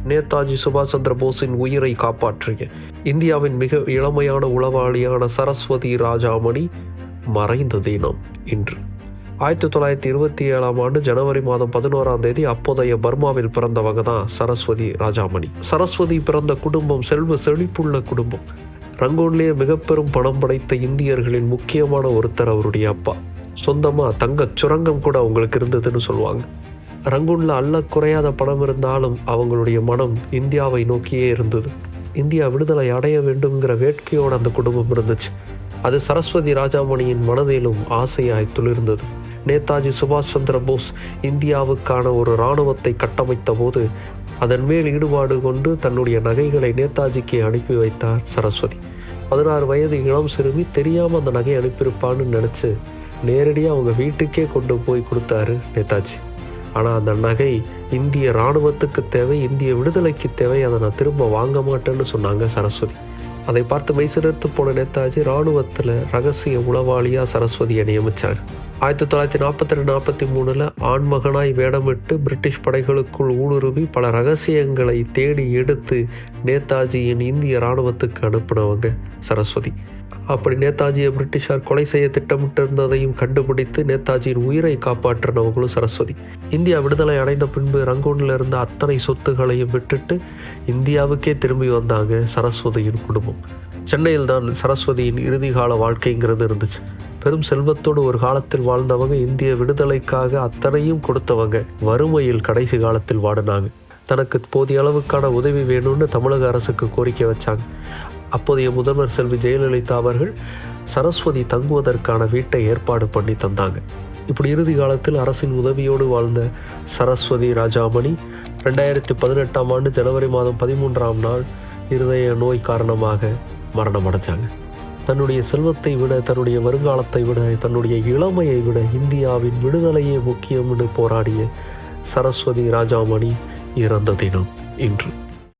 நேதாஜி சுபாஷ் சந்திர போஸின் உயிரை காப்பாற்றிய இந்தியாவின் மிக இளமையான உளவாளியான சரஸ்வதி ராஜாமணி மறைந்த தினம் இன்று. 1927 ஜனவரி மாதம் 11 அப்போதைய பர்மாவில் பிறந்தவங்க தான் சரஸ்வதி ராஜாமணி. சரஸ்வதி பிறந்த குடும்பம் செல்வ செழிப்புள்ள குடும்பம். ரங்கூன்லேயே மிக பெரும் பணம் படைத்த இந்தியர்களின் முக்கியமான ஒருத்தர் அவருடைய அப்பா. சொந்தமாக தங்க சுரங்கம் கூட அவங்களுக்கு இருந்ததுன்னு சொல்லுவாங்க. ரங்கூனில் அல்ல குறையாத பணம் இருந்தாலும் அவங்களுடைய மனம் இந்தியாவை நோக்கியே இருந்தது. இந்தியா விடுதலை அடைய வேண்டுங்கிற வேட்கையோடு அந்த குடும்பம் இருந்துச்சு. அது சரஸ்வதி ராஜாமணியின் மனதிலும் ஆசையாய் துளிர்ந்தது. நேதாஜி சுபாஷ் சந்திர போஸ் இந்தியாவுக்கான ஒரு இராணுவத்தை கட்டமைத்த போது அதன் மேல் ஈடுபாடு கொண்டு தன்னுடைய நகைகளை நேதாஜிக்கு அனுப்பி வைத்தார் சரஸ்வதி. 16 வயது இளம் சிறுமி தெரியாமல் அந்த நகை அனுப்பியிருப்பான்னு நினச்சி நேரடியாக அவங்க வீட்டுக்கே கொண்டு போய் கொடுத்தாரு நேதாஜி. ஆனால் அந்த நகை இந்திய இராணுவத்துக்கு தேவை, இந்திய விடுதலைக்கு தேவை, அதை நான் திரும்ப வாங்க மாட்டேன்னு சொன்னாங்க சரஸ்வதி. அதை பார்த்து மெய்சிலிர்த்து போன நேதாஜி இராணுவத்தில் ரகசிய உளவாளியாக சரஸ்வதியை நியமித்தார். 1942-43 ஆண்மகனாய் வேடமிட்டு பிரிட்டிஷ் படைகளுக்குள் ஊடுருவி பல ரகசியங்களை தேடி எடுத்து நேதாஜியின் இந்திய இராணுவத்துக்கு அனுப்பினவங்க சரஸ்வதி. அப்படி நேதாஜியை பிரிட்டிஷார் கொலை செய்ய திட்டமிட்டிருந்ததையும் கண்டுபிடித்து நேதாஜியின் உயிரை காப்பாற்றினவங்களும் சரஸ்வதி. இந்தியா விடுதலை அடைந்த பின்பு ரங்கூனில் இருந்த அத்தனை சொத்துக்களையும் விட்டுட்டு இந்தியாவுக்கே திரும்பி வந்தாங்க சரஸ்வதியின் குடும்பம். சென்னையில் தான் சரஸ்வதியின் இறுதி கால வாழ்க்கைங்கிறது இருந்துச்சு. பெரும் செல்வத்தோடு ஒரு காலத்தில் வாழ்ந்தவங்க, இந்திய விடுதலைக்காக அத்தனையும் கொடுத்தவங்க வறுமையில் கடைசி காலத்தில் வாடினாங்க. தனக்கு போதிய அளவுக்கான உதவி வேணும்னு தமிழக அரசுக்கு கோரிக்கை வச்சாங்க. அப்போதைய முதல்வர் செல்வி ஜெயலலிதா அவர்கள் சரஸ்வதி தங்குவதற்கான வீட்டை ஏற்பாடு பண்ணி தந்தாங்க. இப்படி இறுதி காலத்தில் அரசின் உதவியோடு வாழ்ந்த சரஸ்வதி ராஜாமணி 2018 ஜனவரி மாதம் 13 இருதய நோய் காரணமாக மரணம் அடைஞ்சாங்க. தன்னுடைய செல்வத்தை விட, தன்னுடைய வருங்காலத்தை விட, தன்னுடைய இளமையை விட இந்தியாவின் விடுதலையே முக்கியம்னு போராடிய சரஸ்வதி ராஜாமணி இறந்த தினம் இன்று.